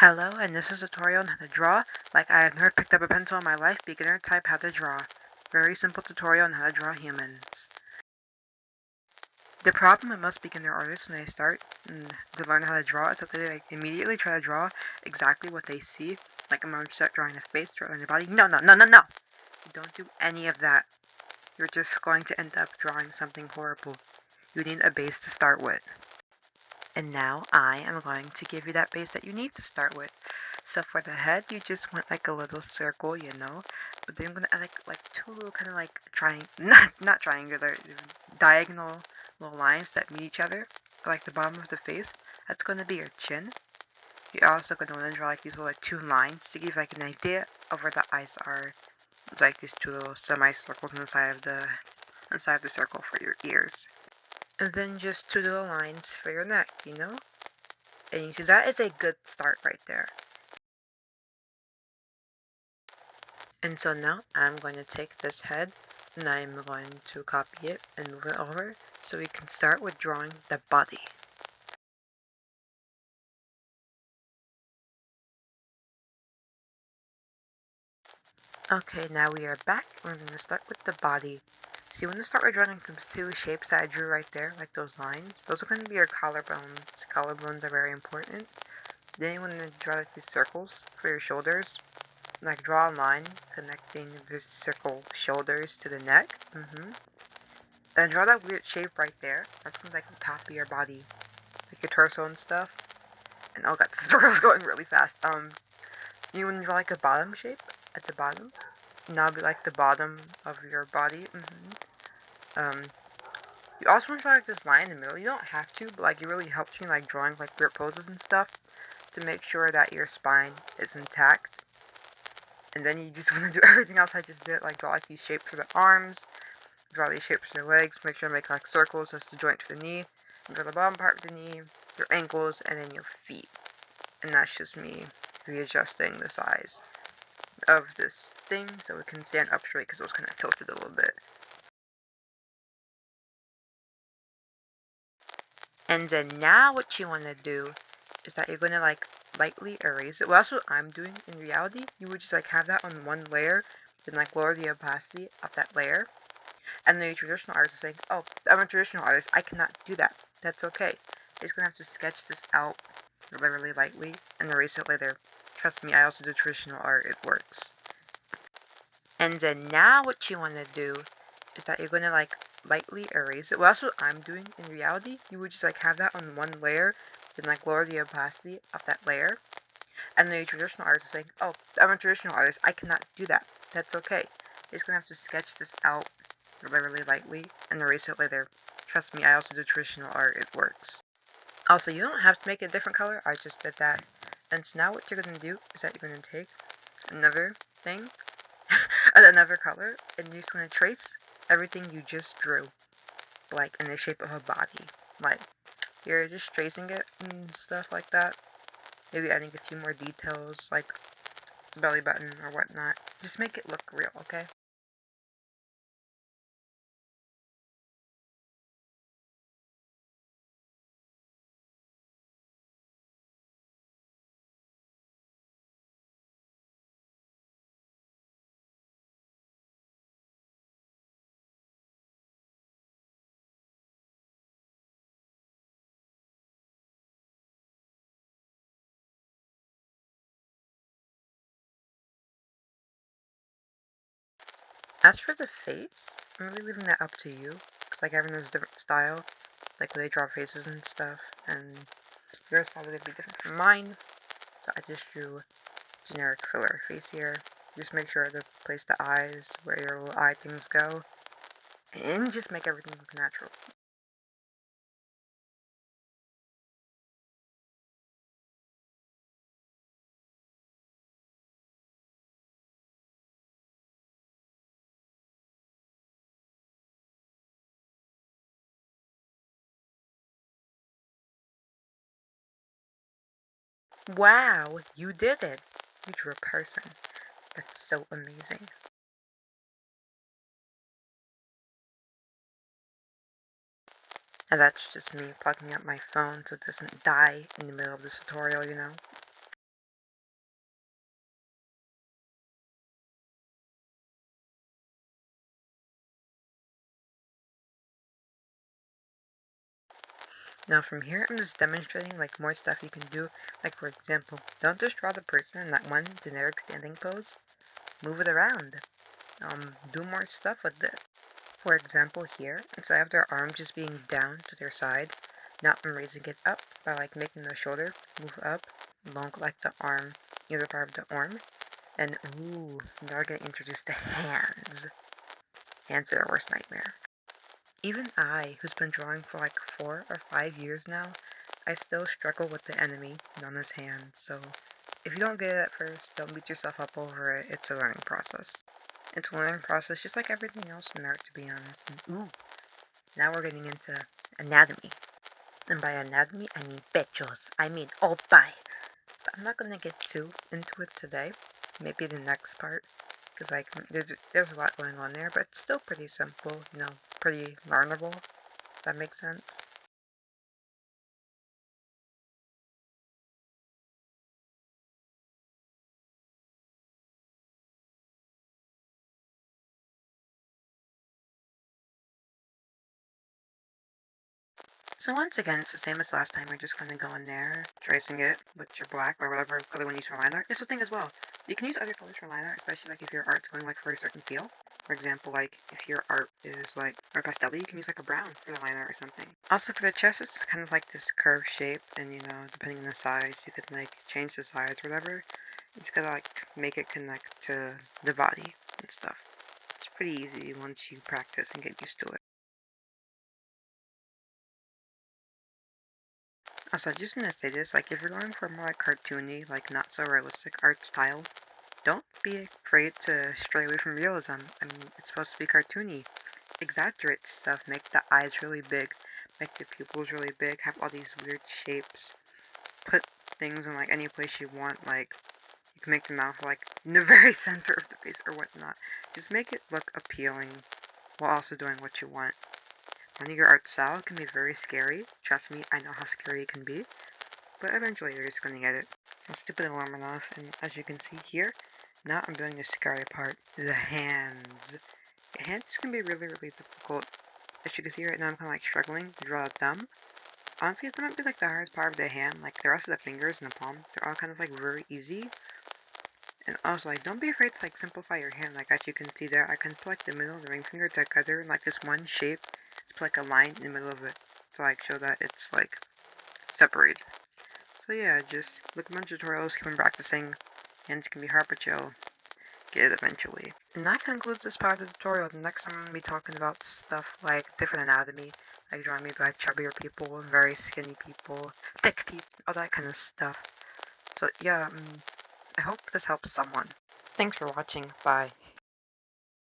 Hello, and this is a tutorial on how to draw like I have never picked up a pencil in my life. Beginner type how to draw. Very simple tutorial on how to draw humans. The problem with most beginner artists when they start to learn how to draw is that they immediately try to draw exactly what they see. Like I'm going to start drawing a face, drawing their body. No, no, no, no, no! Don't do any of that. You're just going to end up drawing something horrible. You need a base to start with. And now I am going to give you that base that you need to start with. So for the head, you just want like a little circle, but then I'm gonna add like two little kind of like not triangular, diagonal little lines that meet each other, like the bottom of the face. That's gonna be your chin. You're also gonna want to draw like these little like two lines to give like an idea of where the eyes are. It's like these two little semicircles inside of the circle for your ears. And then just two little lines for your neck, And you see that is a good start right there. And so now I'm going to take this head and I'm going to copy it and move it over so we can start with drawing the body. Okay, now we are back. We're going to start with the body. See, when you start with drawing those two shapes that I drew right there, like those lines, those are going to be your collarbones. Collarbones are very important. Then you want to draw like these circles for your shoulders. Like draw a line connecting the circle shoulders to the neck. Then draw that weird shape right there. That's gonna be like the top of your body, like your torso and stuff. And oh god, this tutorial's going really fast. You want to draw like a bottom shape at the bottom. And that'll be like the bottom of your body. Um, you also want to draw like this line in the middle. You don't have to, but like it really helps you like drawing like weird poses and stuff to make sure that your spine is intact. And then you just want to do everything else I just did, like draw like these shapes for the arms, draw these shapes for your legs, make sure to make like circles, that's the joint for the knee, and draw the bottom part of the knee, your ankles, and then your feet. And that's just me readjusting the size of this thing so it can stand up straight because it was kind of tilted a little bit. And then now what you want to do is that you're going to like lightly erase it. Well, that's what I'm doing in reality. You would just like have that on one layer, then like lower the opacity of that layer. And the traditional artist is saying, oh, I'm a traditional artist, I cannot do that. That's okay. You're just going to have to sketch this out really lightly and erase it later. Trust me, I also do traditional art, it works. And then now what you want to do is that you're going to like lightly erase it. Well, that's what I'm doing in reality. You would just like have that on one layer, then like lower the opacity of that layer. And the traditional artist is saying, oh, I'm a traditional artist, I cannot do that. That's okay. You're just going to have to sketch this out really lightly and erase it later. Trust me, I also do traditional art, it works. Also, you don't have to make it a different color, I just did that. And so now what you're going to do is that you're going to take another thing, another color, and you're just going to trace everything you just drew, like in the shape of a body. Like, you're just tracing it and stuff like that. Maybe adding a few more details, like belly button or whatnot. Just make it look real, okay? As for the face, I'm really leaving that up to you. Cause like everyone has a different style, like when they draw faces and stuff, and yours probably gonna be different from mine. So I just drew generic filler face here. Just make sure to place the eyes where your little eye things go, and just make everything look natural. Wow, you did it! You drew a person. That's so amazing. And that's just me plugging up my phone so it doesn't die in the middle of this tutorial, Now from here, I'm just demonstrating like more stuff you can do. Like for example, don't just draw the person in that one generic standing pose. Move it around. Do more stuff with it. For example here, instead of their arm just being down to their side, now I'm raising it up by like making the shoulder move up along like the arm, either part of the arm. And ooh, now we're gonna introduce the hands. Hands are our worst nightmare. Even I, who's been drawing for like 4 or 5 years now, I still struggle with the enemy known as hands, so if you don't get it at first, don't beat yourself up over it. It's a learning process. It's a learning process just like everything else in art, to be honest. And ooh, now we're getting into anatomy. And by anatomy, I mean pechos. I mean oppai. But I'm not gonna get too into it today. Maybe the next part. Because like, there's a lot going on there, but it's still pretty simple, pretty learnable. If that makes sense. So once again, it's the same as last time. We're just going to go in there, tracing it with your black or whatever color one you use for line art. It's the thing as well. You can use other colors for line art, especially like if your art's going like for a certain feel. For example, like if your art is like or pastel, you can use like a brown for the line art or something. Also for the chest, it's kind of like this curved shape, and depending on the size, you could like change the size or whatever. It's gonna like make it connect to the body and stuff. It's pretty easy once you practice and get used to it. Also, I just want to say this, like, if you're going for more like cartoony, like not so realistic art style, don't be afraid to stray away from realism. I mean, it's supposed to be cartoony. Exaggerate stuff, make the eyes really big, make the pupils really big, have all these weird shapes, put things in like any place you want, like, you can make the mouth like in the very center of the face or whatnot. Just make it look appealing while also doing what you want. Learning your art style can be very scary. Trust me, I know how scary it can be. But eventually you're just going to get it. I'm stupid and long enough, and as you can see here, now I'm doing the scary part, the hands. The hands can be really, really difficult. As you can see right now, I'm kind of like struggling to draw a thumb. Honestly, that might be like the hardest part of the hand. Like the rest of the fingers and the palm, they're all kind of like very easy. And also, like, don't be afraid to like simplify your hand. Like as you can see there, I can put like the middle of the ring finger together in like this one shape. Just put like a line in the middle of it to like show that it's like separated. So yeah, just look at my tutorials, keep on practicing, and it can be hard, but you'll get it eventually. And that concludes this part of the tutorial. The next time I'm going to be talking about stuff like different anatomy, like drawing maybe like chubbier people, very skinny people, thick people, all that kind of stuff. So yeah, I hope this helps someone. Thanks for watching, bye.